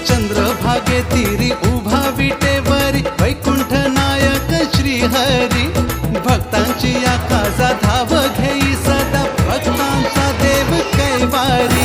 चंद्रभागे तीरी उभा विटेवरी वैकुंठ नायक श्री हरी भक्तांची या काजा धाव घेई सदा भक्तांचा देव कैवारी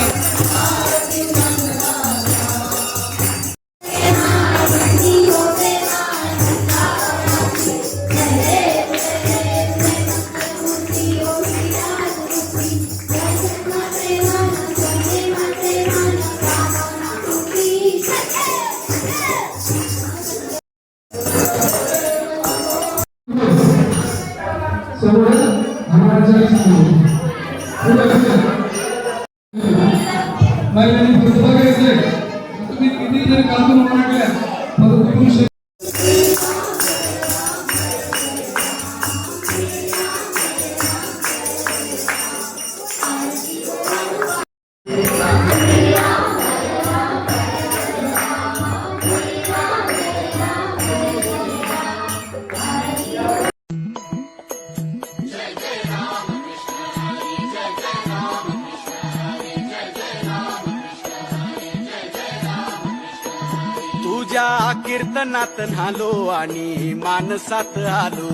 तुझ्या कीर्तनात झालो आणि मानसात आलो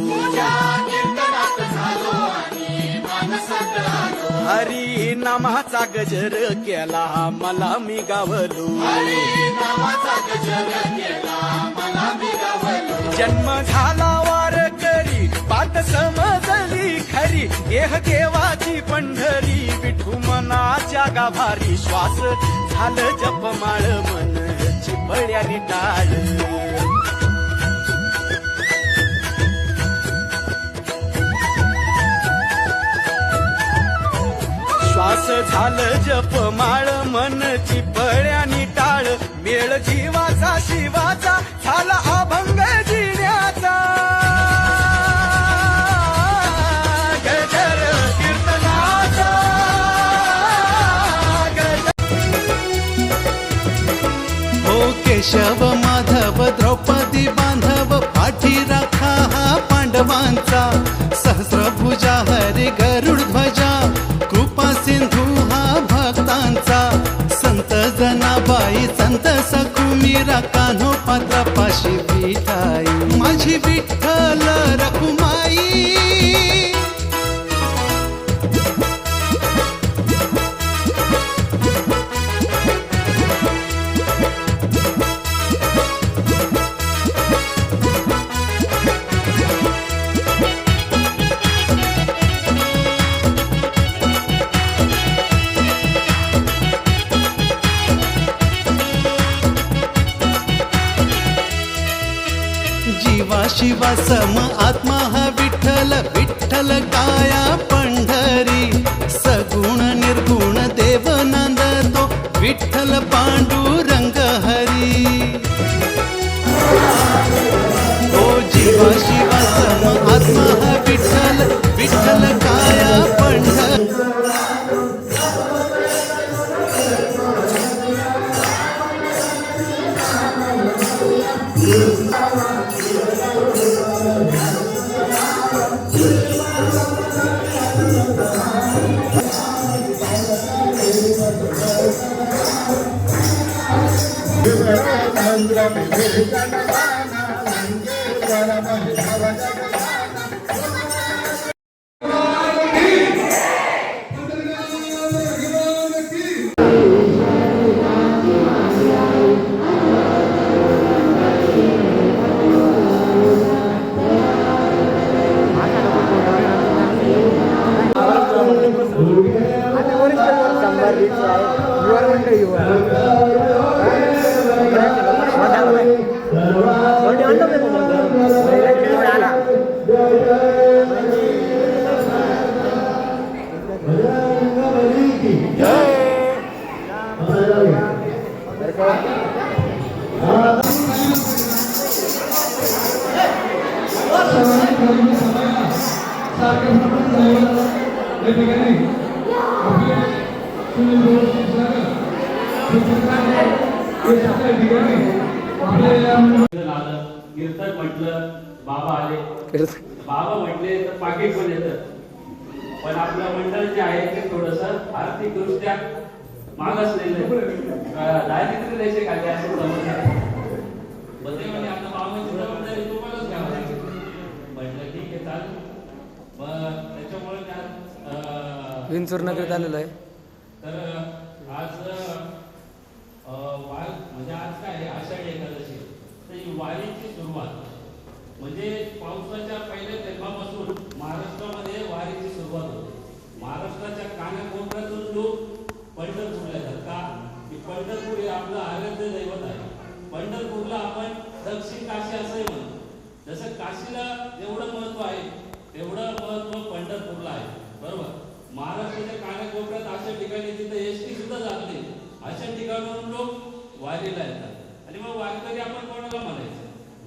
हरी नामाचा गजर केला मला मी गावलो जन्म झाला वार करी बात समजली खरी देह देवाची पंढरी विठू मनाच्या गाभारी श्वास झालं जपमाळ मन चिपळ्यानी टाळ श्वास झालं जपमाळ मन चिपळ्यानी टाळ मेळ जीवाचा शिवाचा झाला अभंग जिण्याचा गजर कीर्तनाचा ओ केशव माधव द्रौपदी बांधव पाठी राखा हा पांडवांचा सहस्रभुजा हरी गरुड ध्वजा कृपा सिंधू हा भक्तांचा संत जनाबाई संत सखुमीरा कान्हो पात्रापाशी विठाई माझी विठ्ठल रखुमाई जीवा शिवा सम आत्मा हा विठ्ठल विठ्ठल काया पंढरी सगुण निर्गुण देव नांदतो विठ्ठल पांडुरंग हरी ओ जीवा शिवा सम आत्मा हा विठ्ठल विठ्ठल काया पंढरी कीर्तन म्हटलं बाबा आले, बाबा म्हटले तर पाकिट पण येतं. पण आपलं मंडळ जे आहे ते थोडस आर्थिक दृष्ट्या मागासलेले दारिद्र्य रेषेखाली असे समजले. मग ते म्हणजे आता बाबांची जबाबदारी तुम्हालाच घ्यावी लागेल. म्हटलं ठीक आहे चालेल. मग त्याच्यामुळे त्यात विंचूर नगरीत आलेलो आहे. तर आज म्हणजे आज काय आहे, आषाढी एकादशी. तर ही वारीची सुरुवात म्हणजे पावसाच्या पहिल्या थेंबापासून महाराष्ट्रामध्ये वारीची सुरुवात होते. महाराष्ट्राच्या कानाकोपऱ्यातून लोक पंढरपूरला जातात. का की पंढरपूर हे आपलं आराध्य दैवत आहे. पंढरपूरला आपण दक्षिण काशी असंही म्हणतो. जसं काशीला जेवढं महत्व आहे तेवढं महत्व पंढरपूरला आहे. बरोबर. महाराष्ट्राच्या कानाकोपऱ्यात अशा ठिकाणी जिथे एसटी सुद्धा जात नाही अशा ठिकाणावरून लोक वारीला येतात. आणि मग वारकरी आपण कोणाला म्हणायचं?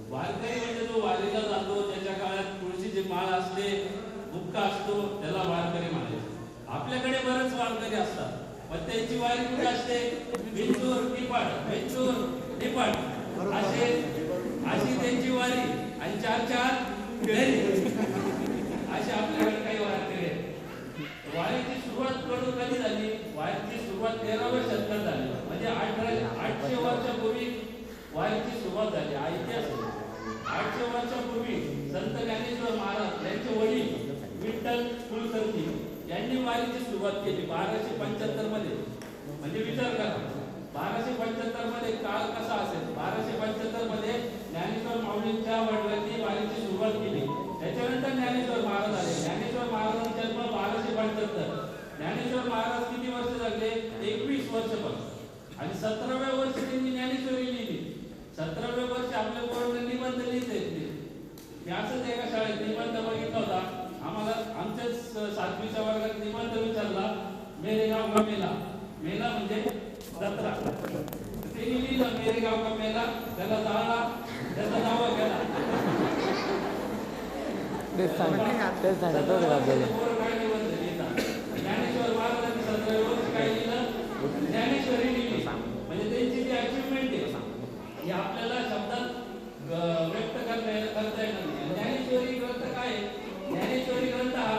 वारकरी म्हणजे जो वारीला जातो, त्याच्या काळात तुळशीची माळ असते, बुक्का असतो, त्याला वारकरी म्हणायचं. आपल्याकडे बरेच वारकरी असतात, पण त्यांची वारी कुठे असते? विंचूर निपाट, विंचूर निपाट अशी त्यांची वारी. आणि 4 घरी अशी आपल्याकडे काही वारकरी आहेत. वारीची सुरुवात कधी झाली? वारीची सुरुवात 13व्या शतकात झाली. म्हणजे 800 वर्षापूर्वी वारीची सुरुवात झाली. ऐतिहासिक 800 वर्षापूर्वी संत ज्ञानेश्वर महाराज यांचे वडील विठ्ठल कुलकर्णी यांनी वारीची सुरुवात केली 1275 मध्ये. म्हणजे विचार करा 1275 मध्ये काळ कसा असेल. 1275 मध्ये ज्ञानेश्वर माऊलींच्या वडिलांनी वारीची सुरुवात केली. त्याच्यानंतर ज्ञानेश्वर महाराज आले. ज्ञानेश्वर महाराजांचा जन्म 1275. ज्ञानेश्वर महाराज किती वर्ष जगले? 21 वर्ष फक्त. आणि 17व्या वर्षी त्यांनी ज्ञानेश्वरी लिहिली. 17व्या वर्षी आपल्या पोरांना निबंध लिहिता येत नाही. मी असंच एका शाळेत निबंध बघितला होता. आम्हाला आमच्याच 7वीच्या वर्गात निबंध विचारला, मेरे गाव का मेला. मेला म्हणजे जत्रा. त्यांनी लिहिलं मेरे गाव का मेला. त्याला जाळला, त्याचा दावा केला. ज्ञानेश्वर महाराजांनी 17व्या वर्षी काय लिहिलं? ज्ञानेश्वरी लिहिली. म्हणजे त्यांची जी अचिव्हमेंट आहे ही आपल्याला शब्दात व्यक्त करता येणार नाही. ज्ञानेश्वरी ग्रंथ काय आहे? ज्ञानेश्वरी ग्रंथ हा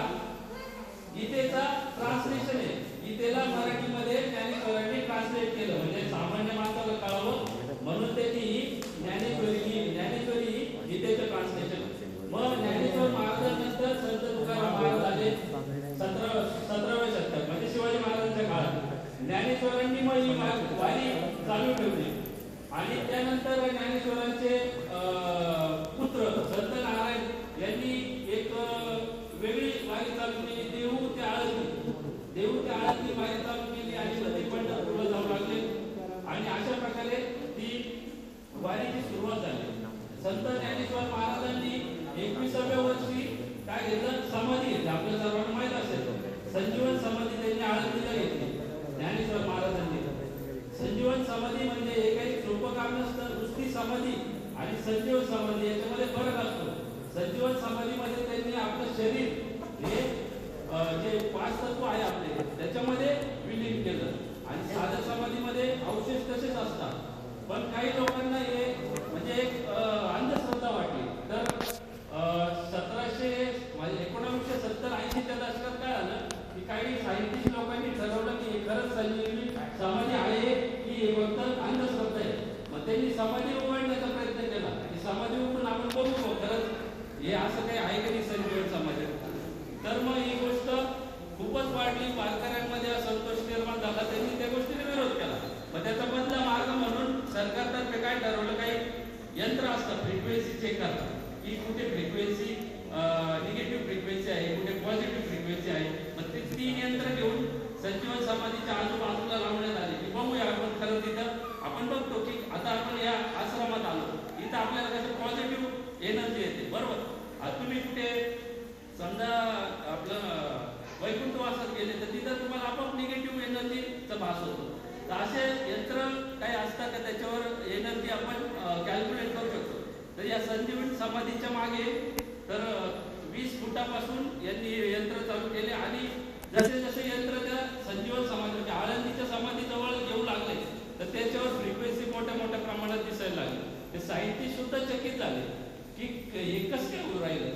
गीतेचा ट्रान्सलेशन आहे. गीतेला मराठीमध्ये ज्ञानेश्वरांनी ट्रान्सलेट केलं. म्हणजे सामान्य माणसाला कळावं म्हणून त्यांनी ज्ञानेश्वरी लिहिली. ज्ञानेश्वरी ही गीतेचं ट्रान्सलेशन. मग ज्ञानेश्वर महाराजांनंतर संत तुकाराम महाराज आले 17व्या शतकात म्हणजे शिवाजी महाराजांच्या काळात. ज्ञानेश्वरांनी मग ही वारी चालू ठेवली. आणि त्यानंतर ज्ञानेश्वरांचे पुत्र संत नारायण यांनी एक वेगळी वारी चालू केली. देहू ते आळंदी वारी चालू केली. आणि मग ते पंढरपूरला जाऊ लागले. आणि अशा प्रकारे ती वारीची सुरुवात झाली. संत ज्ञानेश्वर महाराजांनी 21व्या वर्षी काय घेतलं? समाधी घेतली. आपल्या सर्वांना माहित असेल संजीवन समाधी त्यांनी आळंदीला घेतली. ज्ञानेश्वर महाराजांनी संजीवन समाधी म्हणजे हे काही सोपं काम नसतं. नुसती समाधी आणि संजीवन समाधी याच्यामध्ये फरक असतो. संजीवन समाधीमध्ये त्यांनी आपलं शरीर हे जे 5 तत्व आहे आपले त्याच्यामध्ये विलीन केलं. आणि साध्या समाधीमध्ये अवशेष तसेच असतात. पण काही लोकांना हे म्हणजे एक अंधश्रद्धा वाटली. तर 1970-80च्या दशकात काय झालं की काही सायंटिस्ट लोकांनी ठरवलं की खरंच संजीवनी समाधी आहे की हे फक्त अंधश्रद्धा आहे. मग त्यांनी समाधी उघडण्याचा प्रयत्न केला. की समाधी उघडून आपण बघू खरंच हे असं काही आहे की नाही संजीवन समाधी. तर मग ही गोष्ट खूपच वाढली. वारकऱ्यांमध्ये असंतोष निर्माण झाला. त्यांनी त्या गोष्टीला विरोध केला. मग त्याचा बदला मार्ग म्हणून सरकारतर्फे काय ठरवलं? काही यंत्र असतं फ्रिक्वेन्सी चेक करतात की कुठे फ्रिक्वेन्सी निगेटिव्ह फ्रिक्वेन्सी आहे, कुठे पॉझिटिव्ह फ्रिक्वेन्सी आहे. मग ते 3 यंत्र घेऊन संजीवन समाधीच्या आजूबाजूला लावण्यात आले की बघूया आपण खरं तिथं आपण बघतो की आता आपण या आश्रमात आलो. इथं आपल्याला कसं पॉझिटिव्ह एनर्जी येते. बरोबर. आता तुम्ही कुठे समजा आपलं वैकुंठवासात गेले तर तिथं तुम्हाला आपोआप निगेटिव्ह एनर्जीचा भास होतो. तर असे यंत्र काही असतात का त्याच्यावर एनर्जी आपण कॅल्क्युलेट करू शकतो. तर या संजीवन समाधीच्या मागे तर 20 फुटापासून यांनी यंत्र चालू केले. आणि जसे जसे यंत्र त्या संजीवन समाधी आळंदीच्या समाधीजवळ येऊ लागले तर त्याच्यावर फ्रिक्वेन्सी मोठ्या मोठ्या प्रमाणात दिसायला लागली. ते सायंटिस्ट सुद्धा चकित झाले की हे कसं काय होऊ राहिलं.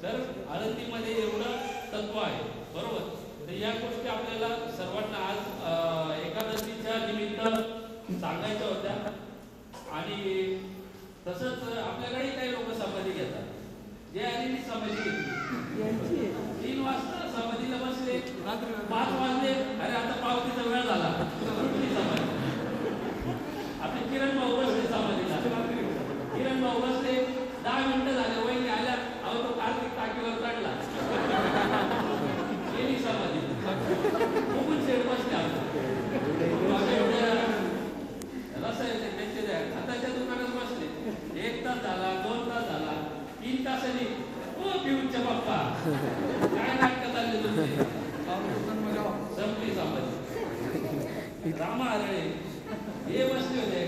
तर आळंदीमध्ये एवढं तत्व आहे. बरोबर. तर या गोष्टी आपल्याला सर्वांना आज एकादशीच्या निमित्त सांगायच्या होत्या. आणि तसंच आपल्याकडे काही लोक समाधी घेतात. जे आधी मी समाधी घेतली 3 वाजता समाधीला बसले, 5 वाजले, अरे आता पावतीचा वेळ झाला, कुठली समाधी. आपले किरण भाऊ बसले समाधीला, किरण भाऊ बसले, 10 मिनिटं झाले, वहिनी आल्या, अहो तो कार्तिक टाकीवर चढला, गेली समाधी. खूपच शेड बसले रसायन त्यांचे खताच्या दुकानात बसले, 1 तास झाला, 2 तास झाला, 3 तासांनी ओ पिऊच्या बाप्पा काय नाटक चालले तुमचे, संपली समाधी. रामा हरळे हे बसले होते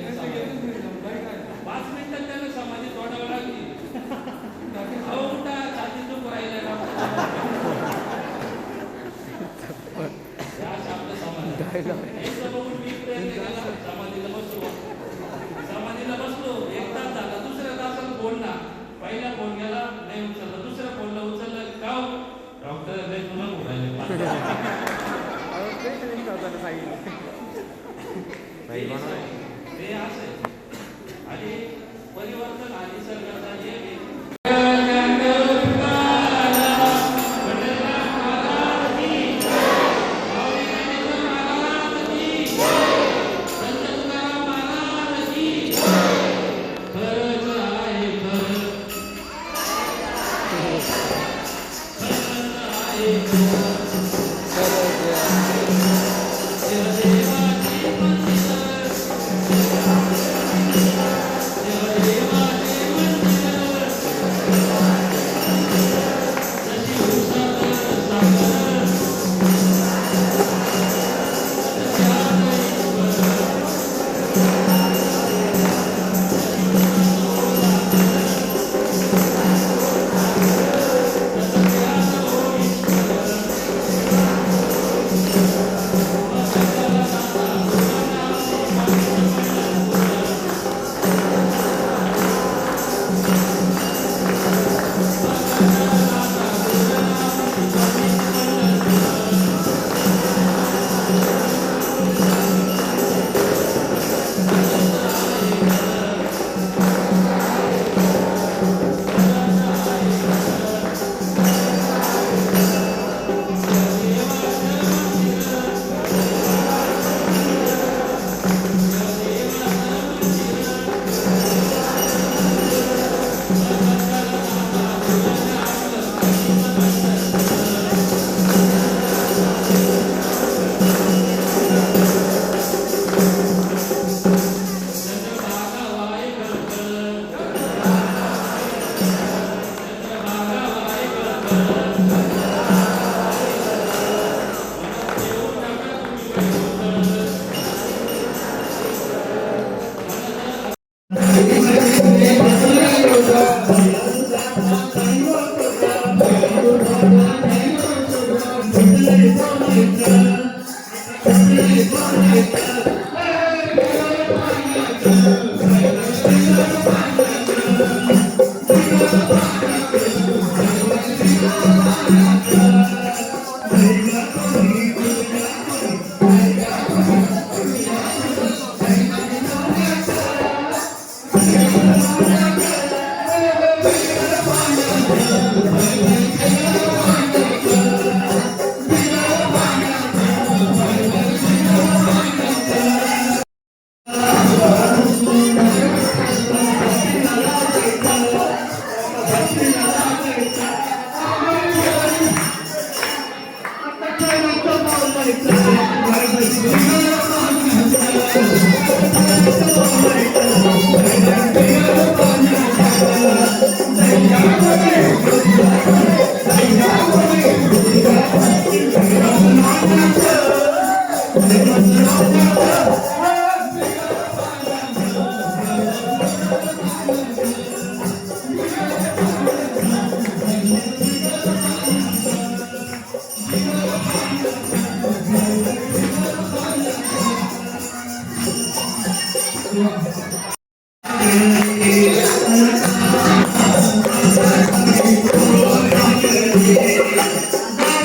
5 मिनिटात त्यांना समाधी तोडावी लागली. अहो उठा, छाती दुख राहिला. आपलं समाधी बघून मी प्रयत्न केला, समाधीला बसलो. समाधीला बसलो, 1 तास झाला, दुसऱ्या तासाला फोन ना, पहिला फोन गेला नाही उचलला, दुसऱ्या फोनला उचलला, का डॉक्टर नाही तुला बोलायला ते असं. आणि परिवर्तन हा निसर्गाचा नियम आहे.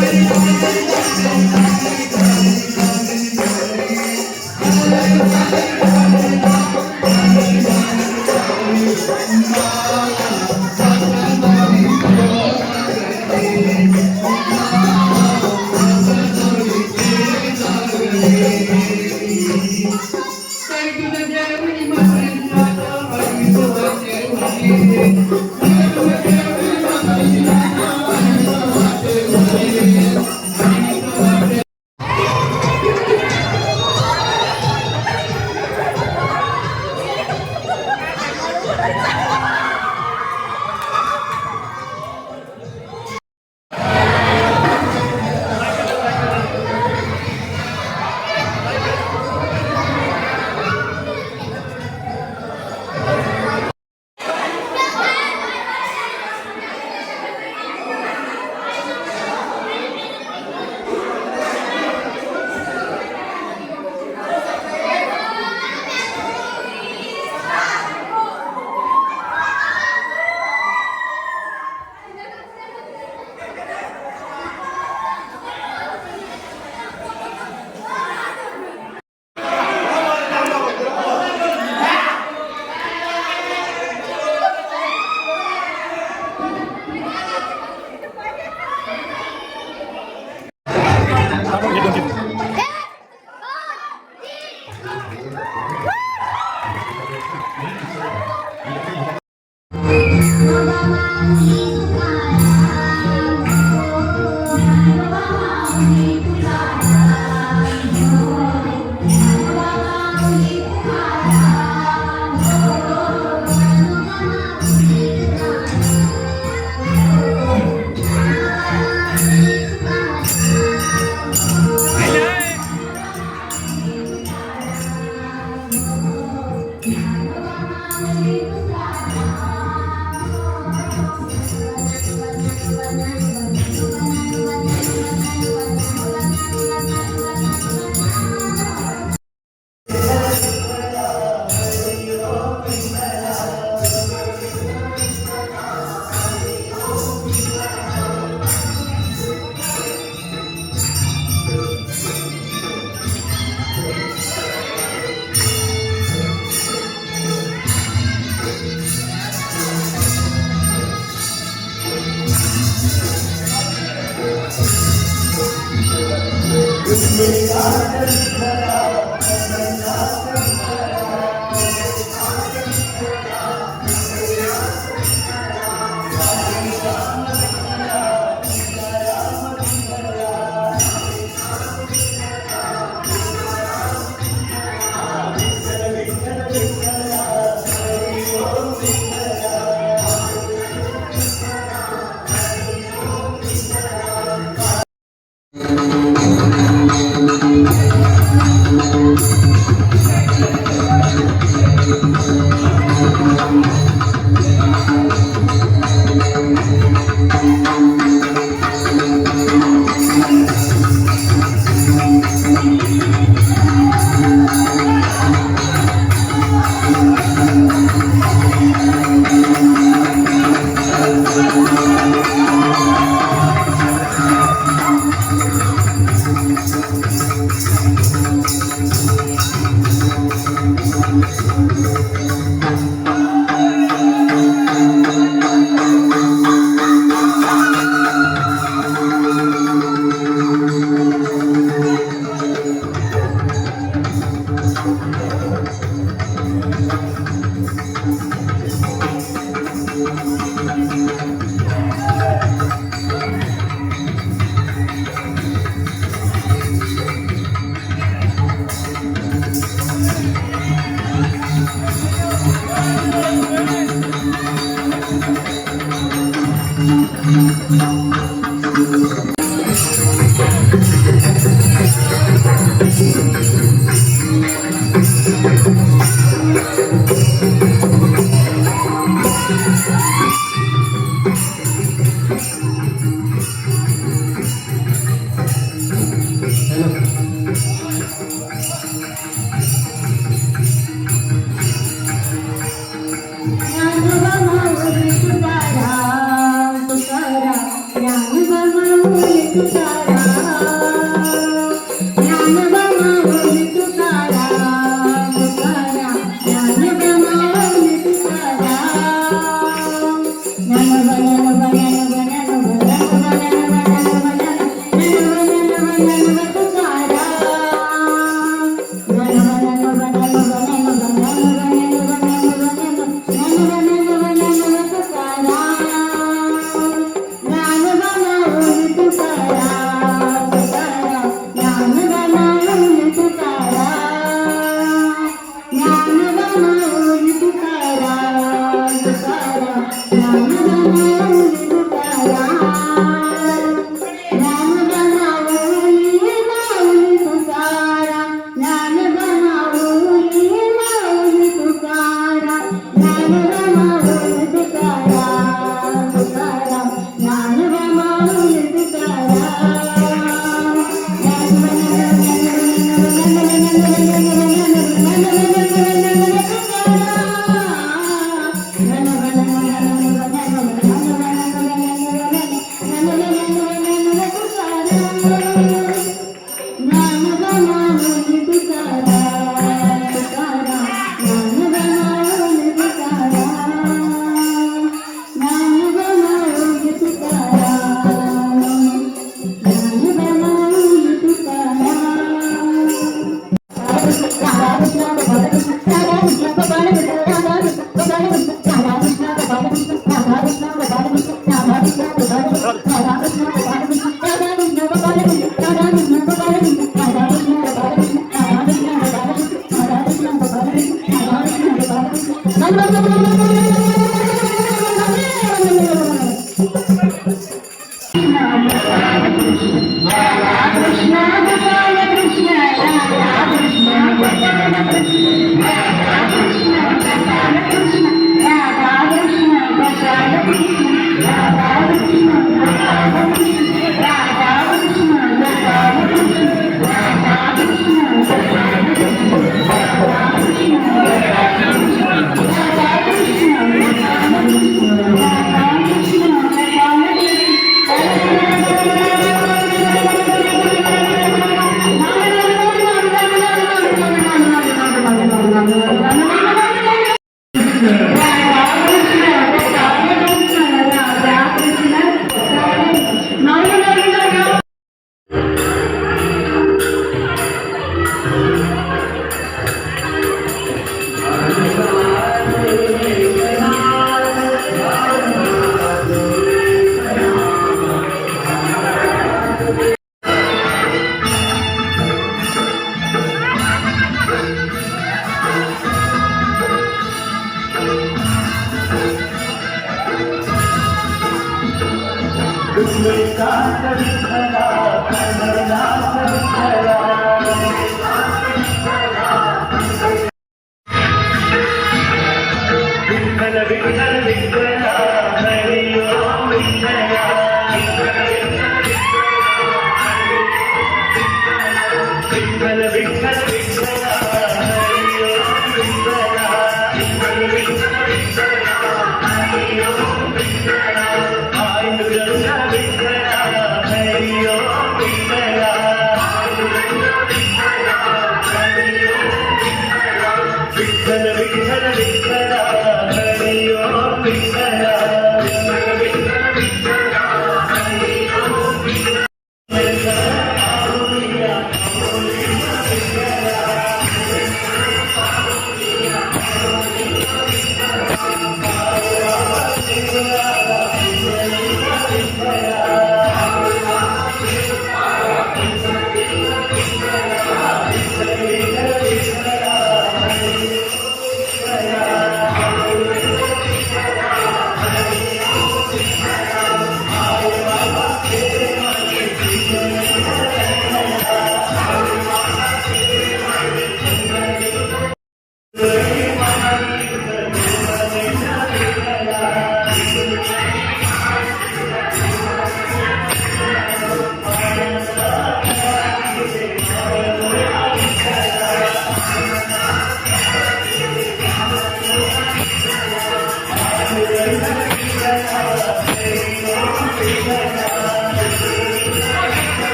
Thank you.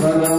Bala